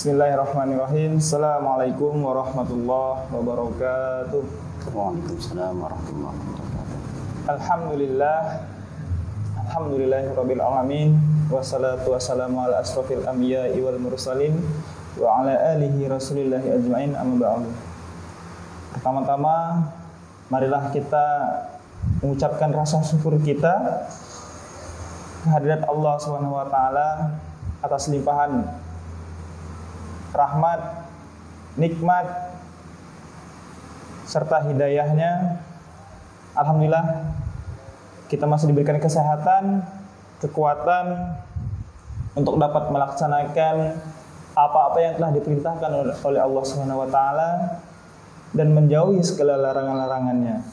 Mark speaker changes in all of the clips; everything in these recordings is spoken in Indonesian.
Speaker 1: Bismillahirrahmanirrahim. Assalamualaikum warahmatullahi wabarakatuh.
Speaker 2: Waalaikumsalam warahmatullahi wabarakatuh.
Speaker 1: Alhamdulillahirabbil alamin. Wassalatu wassalamu ala asrofil anbiya'i wal mursalin wa ala alihi rasulillahi ajma'in, amma ba'du. Pertama-tama marilah kita mengucapkan rasa syukur kita kehadirat Allah Subhanahu wa taala atas limpahan rahmat, nikmat serta hidayahnya. Alhamdulillah kita masih diberikan kesehatan, kekuatan untuk dapat melaksanakan apa-apa yang telah diperintahkan oleh Allah Subhanahu wa taala dan menjauhi segala larangan-larangannya.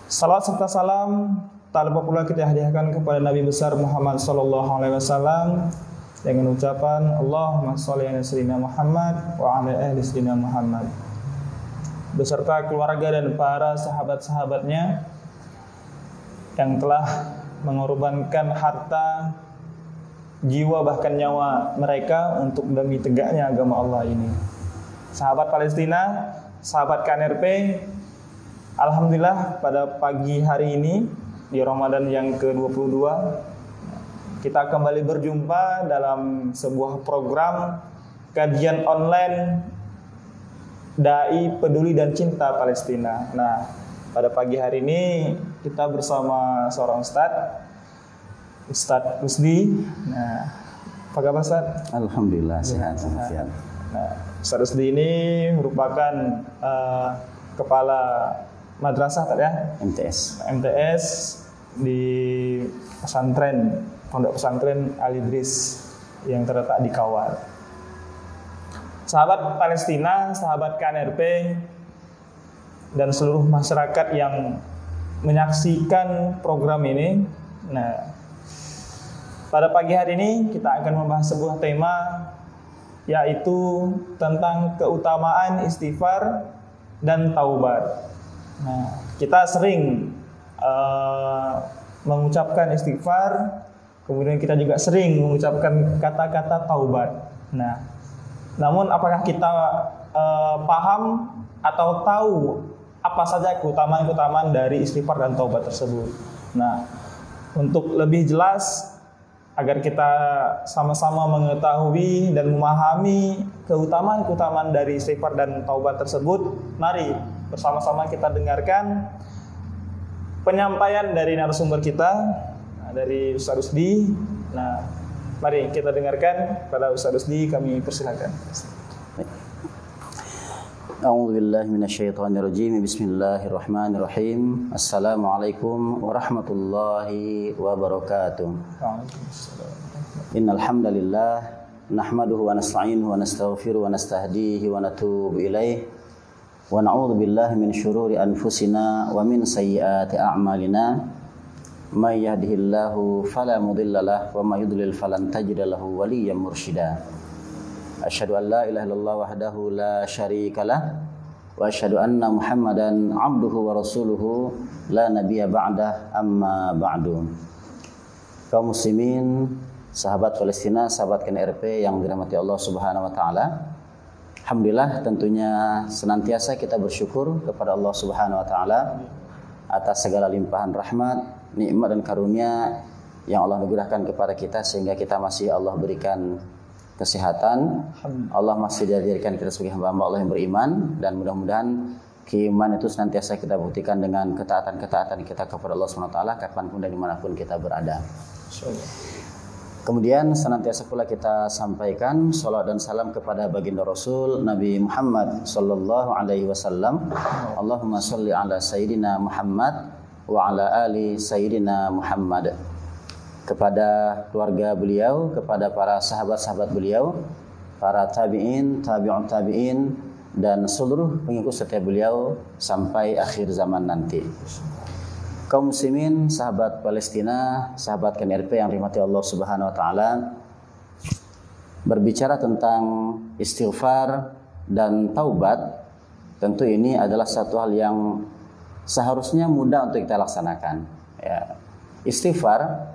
Speaker 1: Salawat serta salam tak lupa pula kita hadiahkan kepada Nabi besar Muhammad sallallahu alaihi wasallam dengan ucapan Allahumma sholli ala sayyidina Muhammad wa ala ahli sayyidina Muhammad, beserta keluarga dan para sahabat-sahabatnya yang telah mengorbankan harta, jiwa bahkan nyawa mereka untuk demi tegaknya agama Allah ini. Sahabat Palestina, sahabat KNRP, alhamdulillah pada pagi hari ini di Ramadan yang ke-22 kita kembali berjumpa dalam sebuah program kajian online Dai Peduli dan Cinta Palestina. Nah, pada pagi hari ini kita bersama seorang Ustadz Rusdi. Nah, apa kabar Ustadz?
Speaker 2: Alhamdulillah sehat.
Speaker 1: Nah, Ustadz Rusdi ini merupakan kepala madrasah ya? MTS di pesantren, Pondok Pesantren Al Idris yang terletak di Kawar. Sahabat Palestina, sahabat KNRP, dan seluruh masyarakat yang menyaksikan program ini. Nah, pada pagi hari ini kita akan membahas sebuah tema, yaitu tentang keutamaan istighfar dan taubat. Nah, kita sering mengucapkan istighfar, kemudian kita juga sering mengucapkan kata-kata taubat. Nah, namun apakah kita paham atau tahu apa saja keutamaan-keutamaan dari istighfar dan taubat tersebut? Nah, untuk lebih jelas agar kita sama-sama mengetahui dan memahami keutamaan-keutamaan dari istighfar dan taubat tersebut, mari bersama-sama kita dengarkan penyampaian dari narasumber kita, dari Ustaz Rusdi. Nah, mari kita dengarkan pada Ustaz Rusdi, kami persilakan.
Speaker 2: A'udzubillahi minasyaitonirrajim. Bismillahirrahmanirrahim. Assalamualaikum warahmatullahi wabarakatuh. Innal hamdalillah nahmaduhu wa nasta'inuhu wa nastaghfiruhu wa nastahdihi wa natubu ilaihi wa na'udzu billahi min syururi anfusina wa min sayyiati a'malina. May yahdihillahu fala mudhillalah wa may yudlil falan tajida lahu waliyyan mursyida. Asyhadu an la ilaha illallah wahdahu la syarikalah wa asyhadu anna Muhammadan 'abduhu wa rasuluhu la nabiyya ba'dah, amma ba'du. Kaum muslimin, sahabat Palestina, sahabat KNRP yang dirahmati Allah Subhanahu wa taala. Alhamdulillah, tentunya senantiasa kita bersyukur kepada Allah Subhanahu wa taala atas segala limpahan rahmat, nikmat dan karunia yang Allah anugerahkan kepada kita sehingga kita masih Allah berikan kesehatan. Allah masih dijadikan kita sebagai hamba Allah yang beriman, dan mudah-mudahan keimanan itu senantiasa kita buktikan dengan ketaatan-ketaatan kita kepada Allah Subhanahu wa taala kapanpun dan dimanapun kita berada. Kemudian senantiasa pula kita sampaikan salawat dan salam kepada baginda Rasul Nabi Muhammad sallallahu alaihi wasallam. Allahumma sholli ala sayyidina Muhammad wa ala ali sayyidina Muhammad. Kepada keluarga beliau, kepada para sahabat-sahabat beliau, para tabi'in, tabi'ut tabi'in, dan seluruh pengikut setia beliau sampai akhir zaman nanti. Kaum muslimin, sahabat Palestina, sahabat KNRP yang dirahmati Allah Subhanahu wa taala, berbicara tentang istighfar dan taubat, tentu ini adalah satu hal yang seharusnya mudah untuk kita laksanakan. Ya. Istighfar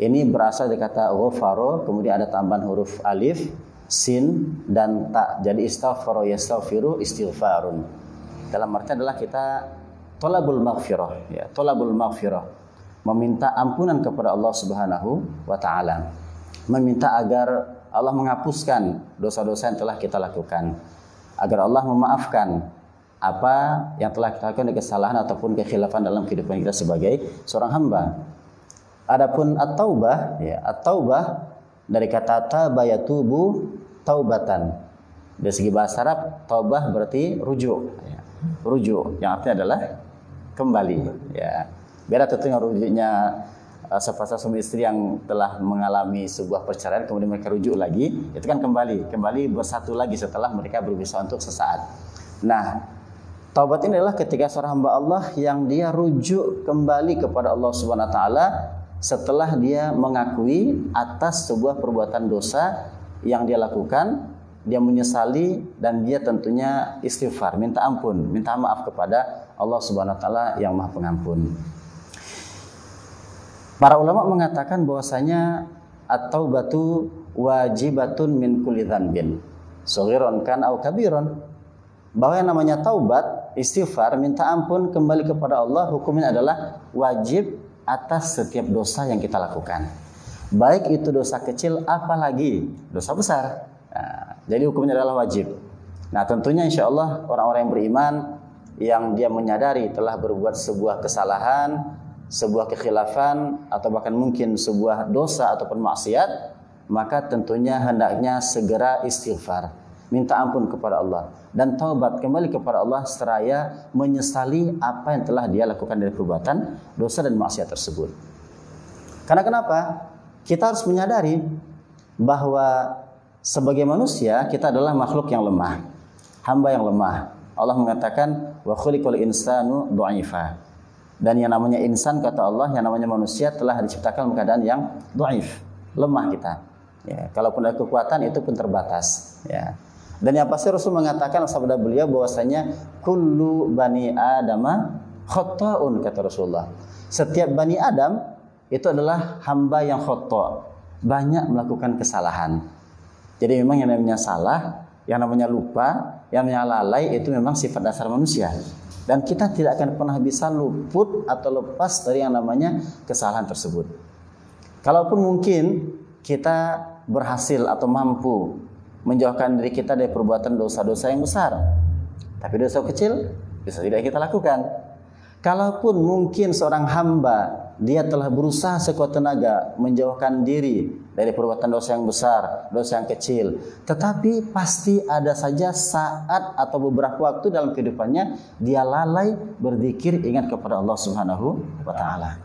Speaker 2: ini berasal dari kata ghafaro, kemudian ada tambahan huruf alif, sin dan ta. Jadi istaghfara yastaghfiru istighfarun. Dalam arti adalah kita thalabul maghfirah, ya, thalabul maghfirah, meminta ampunan kepada Allah Subhanahu wa taala. Meminta agar Allah menghapuskan dosa-dosa yang telah kita lakukan, agar Allah memaafkan apa yang telah kita lakukan, kesalahan ataupun kekhilafan dalam kehidupan kita sebagai seorang hamba. Adapun at-taubah, ya, at-taubah dari kata taba yatubu taubatan. Dari segi bahasa Arab, taubah berarti rujuk, ya. Rujuk yang artinya adalah kembali, ya. Beda tentunya rujuknya sepasang suami istri yang telah mengalami sebuah perceraian kemudian mereka rujuk lagi, itu kan kembali bersatu lagi setelah mereka berpisah untuk sesaat. Nah, taubat ini adalah ketika seorang hamba Allah yang dia rujuk kembali kepada Allah Subhanahu wa taala setelah dia mengakui atas sebuah perbuatan dosa yang dia lakukan, dia menyesali dan dia tentunya istighfar, minta ampun, minta maaf kepada Allah Subhanahu wa taala yang Maha Pengampun. Para ulama mengatakan bahwasanya at-taubatu wajibatun min kulli dzanbin, shaghiran kan au kabiran. Bahwa yang namanya taubat, istighfar, minta ampun kembali kepada Allah, hukumnya adalah wajib atas setiap dosa yang kita lakukan. Baik itu dosa kecil apalagi dosa besar. Nah, jadi hukumnya adalah wajib. Nah, tentunya insya Allah orang-orang yang beriman yang dia menyadari telah berbuat sebuah kesalahan, sebuah kekhilafan atau bahkan mungkin sebuah dosa ataupun maksiat, maka tentunya hendaknya segera istighfar, minta ampun kepada Allah dan taubat kembali kepada Allah seraya menyesali apa yang telah dia lakukan dari perbuatan dosa dan maksiat tersebut. Karena kenapa? Kita harus menyadari bahwa sebagai manusia kita adalah makhluk yang lemah, hamba yang lemah. Allah mengatakan wa khuliqal insanu dha'ifa. Dan yang namanya insan, kata Allah, yang namanya manusia telah diciptakan dalam keadaan yang dhaif, lemah kita. Ya, kalaupun ada kekuatan itu pun terbatas, ya. Dan yang pasti Rasul mengatakan sabda beliau bahwasanya kullu bani adama khata'un, kata Rasulullah. Setiap bani Adam itu adalah hamba yang khata', banyak melakukan kesalahan. Jadi memang yang namanya salah, yang namanya lupa, yang namanya lalai itu memang sifat dasar manusia. Dan kita tidak akan pernah bisa luput atau lepas dari yang namanya kesalahan tersebut. Kalaupun mungkin kita berhasil atau mampu menjauhkan diri kita dari perbuatan dosa-dosa yang besar, tapi dosa kecil bisa tidak kita lakukan. Kalaupun mungkin seorang hamba dia telah berusaha sekuat tenaga menjauhkan diri dari perbuatan dosa yang besar, dosa yang kecil, tetapi pasti ada saja saat atau beberapa waktu dalam kehidupannya dia lalai berzikir, ingat kepada Allah Subhanahu wa taala.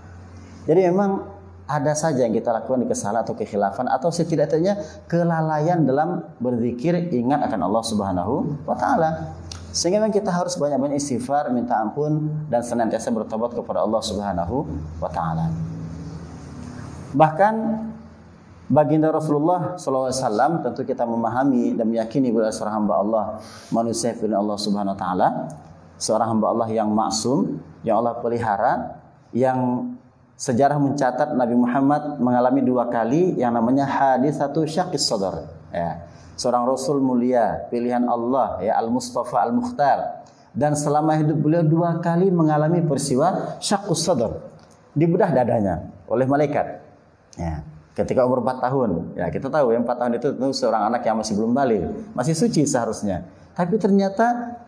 Speaker 2: Jadi memang ada saja yang kita lakukan di kesalahan atau kekhilafan atau setidaknya kelalaian dalam berzikir, ingat akan Allah Subhanahu wa taala. Sehingga memang kita harus banyak-banyak istighfar, minta ampun dan senantiasa bertobat kepada Allah Subhanahu wa taala. Bahkan baginda Rasulullah SAW tentu kita memahami dan meyakini bahwa seorang hamba Allah, manusia pilihan Allah Subhanahu wa taala, seorang hamba Allah yang maksum, yang Allah pelihara, yang sejarah mencatat Nabi Muhammad mengalami 2 kali yang namanya haditsatu syaqqis sadar, ya. Seorang Rasul mulia, pilihan Allah, ya, Al-Mustafa Al-Mukhtar. Dan selama hidup beliau 2 kali mengalami peristiwa syaqqus sadar, dibedah dadanya oleh malaikat. Ya, ketika umur 4 tahun, ya kita tahu ya 4 tahun itu tentu seorang anak yang masih belum balik, masih suci seharusnya. Tapi ternyata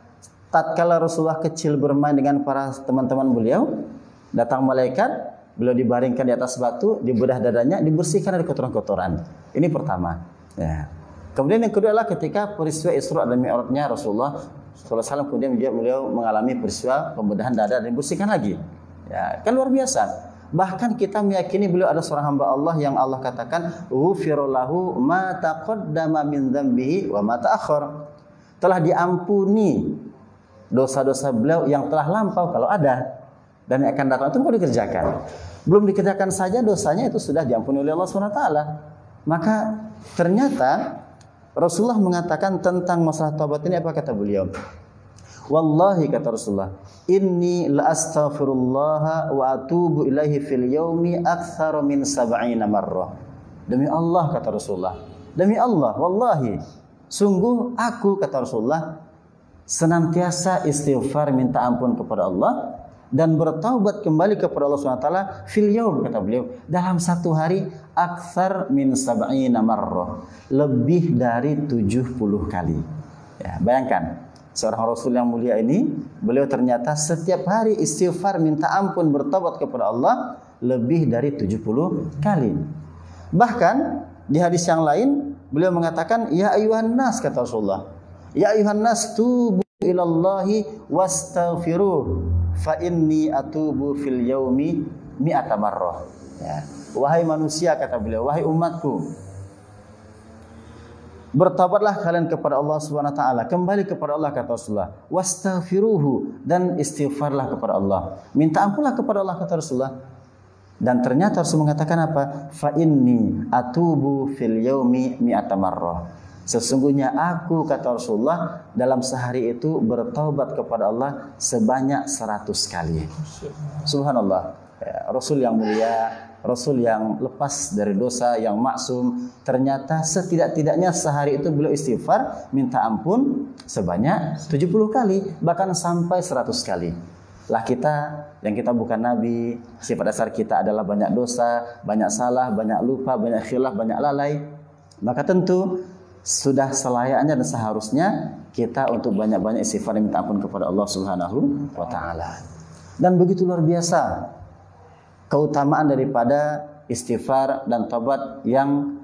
Speaker 2: tatkala Rasulullah kecil bermain dengan para teman-teman beliau, datang malaikat, beliau dibaringkan di atas batu, dibedah dadanya, dibersihkan dari kotoran-kotoran. Ini pertama. Ya. Kemudian yang kedua adalah ketika peristiwa Isra dan Mi'rajnya Rasulullah SAW, kemudian beliau mengalami peristiwa pembedahan dada dan dibersihkan lagi. Ya, kan luar biasa. Bahkan kita meyakini beliau ada seorang hamba Allah yang Allah katakan ghufira lahu ma taqaddama min dzambihi wa ma ta'akhkhar. Telah diampuni dosa-dosa beliau yang telah lampau kalau ada dan yang akan datang itu perlu dikerjakan. Belum dikerjakan saja dosanya itu sudah diampuni oleh Allah SWT. Maka ternyata Rasulullah mengatakan tentang masalah taubat ini, apa kata beliau? Wallahi, kata Rasulullah, inni la astaghfirullah wa atubu ilaihi fil yaumi aktsara min 70 marrah. Demi Allah, kata Rasulullah, demi Allah, wallahi, sungguh aku, kata Rasulullah, senantiasa istighfar minta ampun kepada Allah dan bertaubat kembali kepada Allah SWT fil yaum, kata beliau, dalam satu hari akthar min sab'ina marrah, lebih dari 70 kali. Ya, bayangkan seorang Rasul yang mulia ini, beliau ternyata setiap hari istighfar minta ampun bertaubat kepada Allah lebih dari 70 kali. Bahkan di hadis yang lain beliau mengatakan, ya ayuhan nas, kata Rasulullah, ya ayuhan nas tubu ilallahi wastaghfiruh fa inni atubu fil yaumi mi'ata marrah. Ya. Wahai manusia, kata beliau, wahai umatku, bertaubatlah kalian kepada Allah Subhanahu wa taala, kembali kepada Allah, kata Rasulullah, wastaghfiruhu, dan istighfarlah kepada Allah, minta ampunlah kepada Allah, kata Rasulullah. Dan ternyata Rasul mengatakan apa? Fa inni atubu fil yaumi mi'ata marrah. Sesungguhnya aku, kata Rasulullah, dalam sehari itu bertaubat kepada Allah sebanyak 100 kali. Subhanallah. Ya, Rasul yang mulia, Rasul yang lepas dari dosa, yang maksum, ternyata setidak-tidaknya sehari itu beliau istighfar minta ampun sebanyak 70 kali, bahkan sampai 100 kali. Lah kita yang kita bukan nabi, sifat dasar kita adalah banyak dosa, banyak salah, banyak lupa, banyak khilaf, banyak lalai. Maka tentu sudah selayaknya dan seharusnya kita untuk banyak-banyak istighfar dan minta ampun kepada Allah Subhanahu wa taala. Dan begitu luar biasa keutamaan daripada istighfar dan taubat yang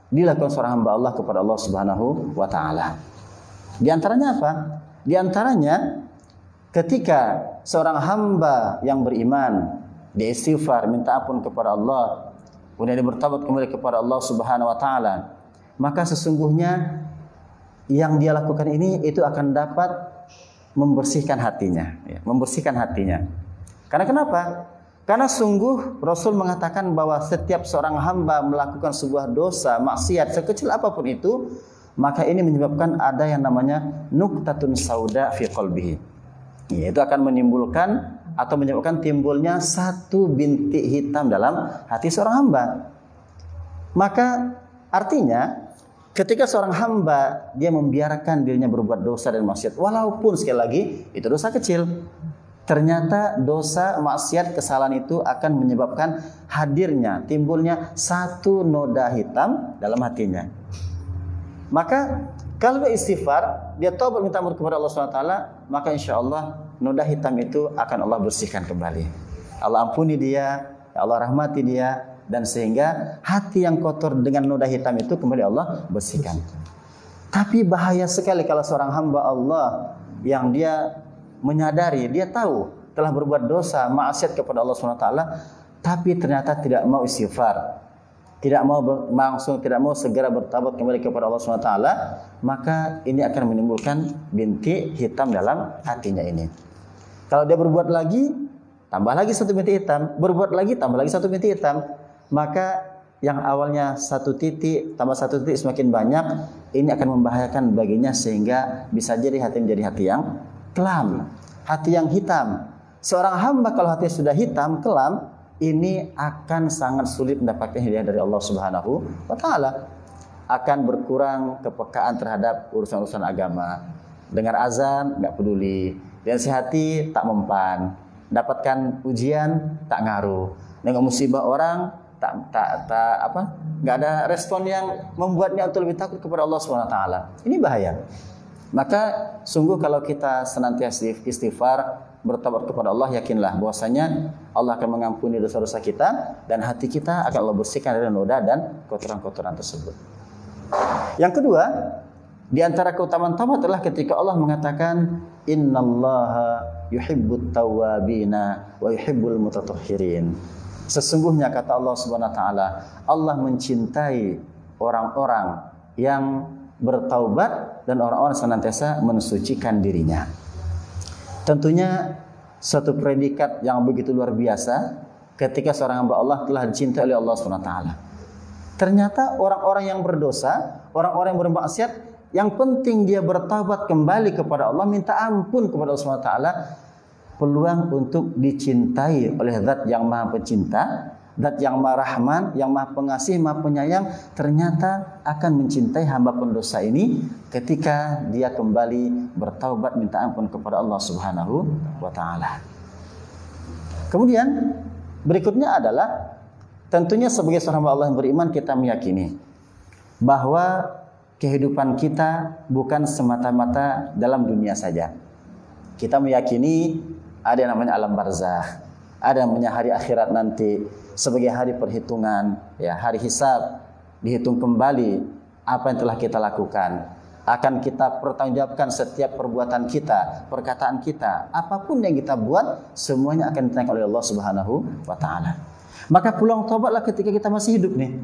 Speaker 2: dilakukan seorang hamba Allah kepada Allah Subhanahu wa taala. Di antaranya apa? Di antaranya ketika seorang hamba yang beriman dia istighfar minta ampun kepada Allah, kemudian dia bertaubat kembali kepada Allah Subhanahu wa taala, maka sesungguhnya yang dia lakukan ini itu akan dapat membersihkan hatinya, ya, membersihkan hatinya. Karena kenapa? Karena sungguh Rasul mengatakan bahwa setiap seorang hamba melakukan sebuah dosa, maksiat sekecil apapun itu, maka ini menyebabkan ada yang namanya nuktatun sauda fi qalbihi. Ya, itu akan menimbulkan atau menyebabkan timbulnya satu bintik hitam dalam hati seorang hamba. Maka artinya ketika seorang hamba dia membiarkan dirinya berbuat dosa dan maksiat, walaupun sekali lagi itu dosa kecil, ternyata dosa, maksiat, kesalahan itu akan menyebabkan hadirnya, timbulnya satu noda hitam dalam hatinya. Maka kalau dia istighfar, dia taubat minta ampun kepada Allah SWT, maka insya Allah noda hitam itu akan Allah bersihkan kembali. Allah ampuni dia, Allah rahmati dia, dan sehingga hati yang kotor dengan noda hitam itu kembali Allah bersihkan. Tapi bahaya sekali kalau seorang hamba Allah yang dia menyadari, dia tahu telah berbuat dosa, maksiat kepada Allah SWT, tapi ternyata tidak mau istighfar, tidak mau segera bertaubat kembali kepada Allah SWT, maka ini akan menimbulkan bintik hitam dalam hatinya ini. Kalau dia berbuat lagi, tambah lagi satu bintik hitam, berbuat lagi, tambah lagi satu bintik hitam, maka yang awalnya satu titik tambah satu titik semakin banyak, ini akan membahayakan baginya sehingga bisa jadi hati menjadi hati yang kelam, hati yang hitam. Seorang hamba kalau hatinya sudah hitam, kelam, ini akan sangat sulit mendapatkan hidayah dari Allah Subhanahu wa taala. Akan berkurang kepekaan terhadap urusan-urusan agama. Dengar azan enggak peduli, dan hati tak mempan. Dapatkan ujian tak ngaruh. Dengan musibah orang enggak ada respon yang membuatnya untuk lebih takut kepada Allah Subhanahu wa taala. Ini bahaya. Maka sungguh kalau kita senantiasa istighfar, bertaubat kepada Allah, yakinlah bahwasanya Allah akan mengampuni dosa-dosa kita dan hati kita akan Allah bersihkan dari noda dan kotoran-kotoran tersebut. Yang kedua, di antara keutamaan taubat adalah ketika Allah mengatakan innallaha yuhibbut tawwabina wa yuhibbul mutatahhirin. Sesungguhnya kata Allah Subhanahu wa taala, Allah mencintai orang-orang yang bertaubat dan orang-orang senantiasa mensucikan dirinya. Tentunya satu predikat yang begitu luar biasa ketika seorang hamba Allah telah dicintai oleh Allah SWT. Ternyata orang-orang yang berdosa, orang-orang yang bermaksiat, yang penting dia bertaubat kembali kepada Allah, minta ampun kepada Allah SWT, peluang untuk dicintai oleh Zat yang Maha Pencinta Zat yang Maha Rahman, yang Maha Pengasih, Maha Penyayang, ternyata akan mencintai hamba pendosa ini ketika dia kembali bertaubat minta ampun kepada Allah Subhanahu wa taala. Kemudian berikutnya adalah tentunya sebagai seorang hamba Allah yang beriman, kita meyakini bahwa kehidupan kita bukan semata-mata dalam dunia saja. Kita meyakini ada yang namanya alam barzakh, ada yang namanya hari akhirat nanti sebagai hari perhitungan, ya, hari hisab, dihitung kembali apa yang telah kita lakukan. Akan kita pertanggungjawabkan setiap perbuatan kita, perkataan kita, apapun yang kita buat, semuanya akan ditanyakan oleh Allah Subhanahu wa taala. Maka pulang taubatlah ketika kita masih hidup nih.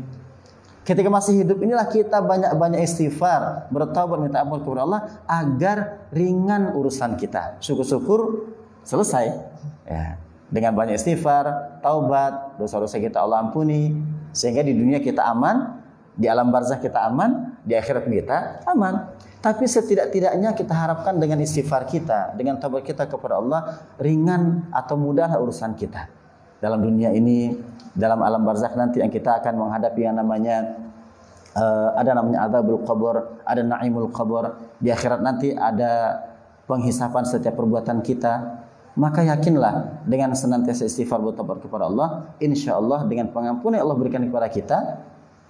Speaker 2: Ketika masih hidup inilah kita banyak-banyak istighfar, bertaubat minta ampun kepada Allah agar ringan urusan kita. Syukur-syukur selesai, ya. Dengan banyak istighfar, taubat, dosa-dosa kita Allah ampuni, sehingga di dunia kita aman, di alam barzakh kita aman, di akhirat kita aman. Tapi setidak-tidaknya kita harapkan dengan istighfar kita, dengan taubat kita kepada Allah, ringan atau mudahlah urusan kita. Dalam dunia ini, dalam alam barzakh nanti yang kita akan menghadapi yang namanya ada namanya adzabul qabr, ada naimul qabr. Di akhirat nanti ada penghisapan setiap perbuatan kita. Maka yakinlah dengan senantiasa istighfar bertobat kepada Allah, insya Allah dengan pengampunan yang Allah berikan kepada kita,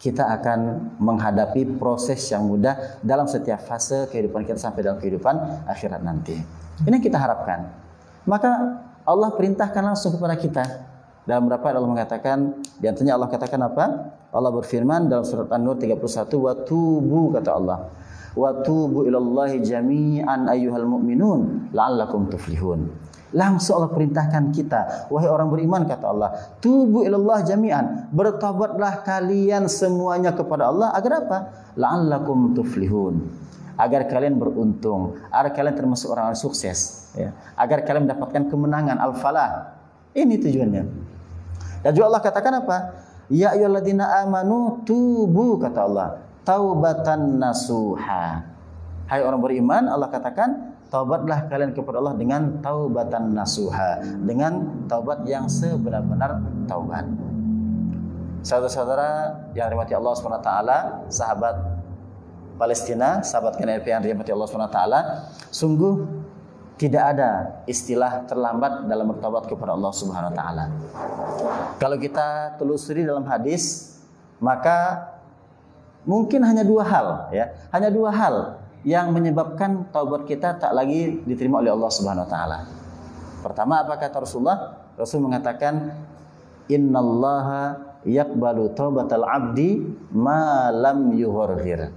Speaker 2: kita akan menghadapi proses yang mudah dalam setiap fase kehidupan kita sampai dalam kehidupan akhirat nanti. Ini yang kita harapkan. Maka Allah perintahkan langsung kepada kita. Dalam beberapa Allah mengatakan, di antaranya Allah katakan apa? Allah berfirman dalam surat An-Nur 31, wa tubu, kata Allah, wa tubu ilallahi jami'an ayyuhal mu'minun la'allakum tuflihun. Langsung Allah perintahkan kita, wahai orang beriman, kata Allah, tubu ilallah jami'an, bertobatlah kalian semuanya kepada Allah agar apa? La'allakum tuflihun, agar kalian beruntung, agar kalian termasuk orang yang sukses, ya. Agar kalian mendapatkan kemenangan, al-falah. Ini tujuannya. Dan juga Allah katakan apa? Ya ayyuhalladzina amanu tubu, kata Allah, taubatan nasuha. Hai orang beriman, Allah katakan, taubatlah kalian kepada Allah dengan taubatan nasuha, dengan taubat yang sebenar-benar taubat. Saudara-saudara yang dirahmati Allah SWT, sahabat Palestina, sahabat KNRP yang dirahmati Allah SWT, sungguh tidak ada istilah terlambat dalam bertaubat kepada Allah Subhanahu wa taala. Kalau kita telusuri dalam hadis, maka mungkin hanya dua hal, ya. Hanya dua hal yang menyebabkan taubat kita tak lagi diterima oleh Allah Subhanahu wa taala. Pertama, apa kata Rasulullah? Rasul mengatakan, innallaha yaqbalu taubatal abdi ma lam yughirghir.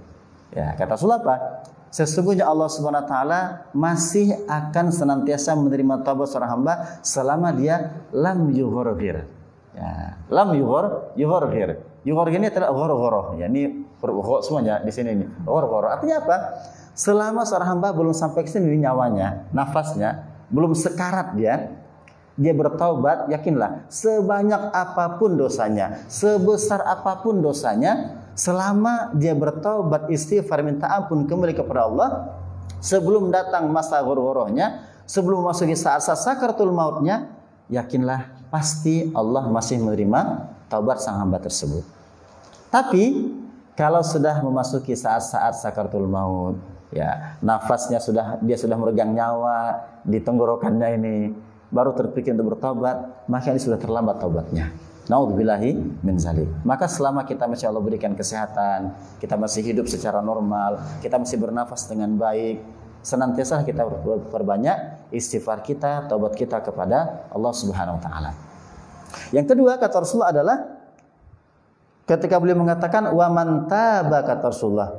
Speaker 2: Ya, kata Rasulullah apa? Sesungguhnya Allah Subhanahu wa taala masih akan senantiasa menerima taubat seorang hamba selama dia lam yughirghir. Ya, lam yughirghir. Yughirghir ini adalah ghoro-ghoro. Ya, ini semuanya di sini ini. Ghoro-ghoro. Artinya apa? Selama seorang hamba belum sampai ke sini nyawanya, nafasnya, belum sekarat dia bertaubat, yakinlah sebanyak apapun dosanya, sebesar apapun dosanya, selama dia bertaubat, istighfar, minta ampun, kembali kepada Allah, sebelum datang masa ghurghurahnya, sebelum masuki saat-saat sakaratul mautnya, yakinlah pasti Allah masih menerima taubat sang hamba tersebut. Tapi kalau sudah memasuki saat-saat sakaratul maut, ya, nafasnya dia sudah meregang nyawa di tenggorokannya ini, baru terpikir untuk bertobat, maka ini sudah terlambat taubatnya. Naudzubillahi min zalik. Maka selama kita masih Allah berikan kesehatan, kita masih hidup secara normal, kita masih bernafas dengan baik, senantiasa kita perbanyak istighfar kita, taubat kita kepada Allah Subhanahu wa taala. Yang kedua kata Rasulullah adalah ketika beliau mengatakan wa man taba, kata Rasulullah,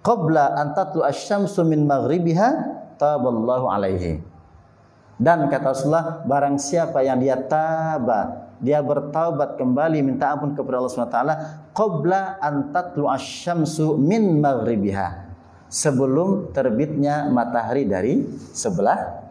Speaker 2: qabla an tatlu asy-syamsu min maghribiha taballahu alaihi. Dan kata Rasulullah, barang siapa yang dia taba, dia bertaubat kembali minta ampun kepada Allah SWT, qabla an tatlu asy-syamsu min maghribiha, sebelum terbitnya matahari dari sebelah